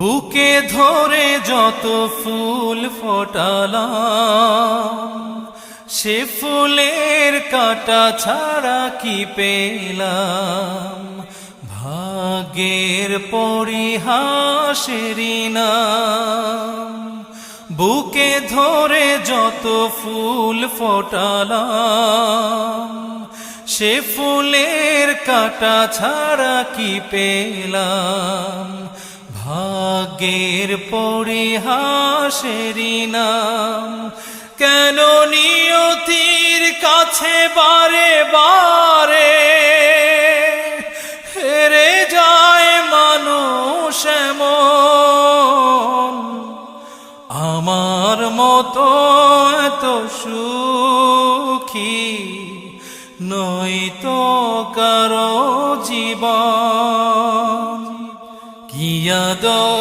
বুকে ধরে যত ফুল ফোটালাম, সে ফুলের কাঁটা ছাড়া কি পেলাম। ভাগ্যের পরিহাসেরই নাম। বুকে ধরে যত ফুল ফোটালাম, সে ফুলের কাঁটা ছাড়া কি পেলাম। ভাগ্যের পরিহাসেরই নাম। কেন নিয়তির কাছে বারে বারে হেরে যায় মানুষ এমন। আমার মতো এত সুখী নয়তো কারো জীবন। কি আদর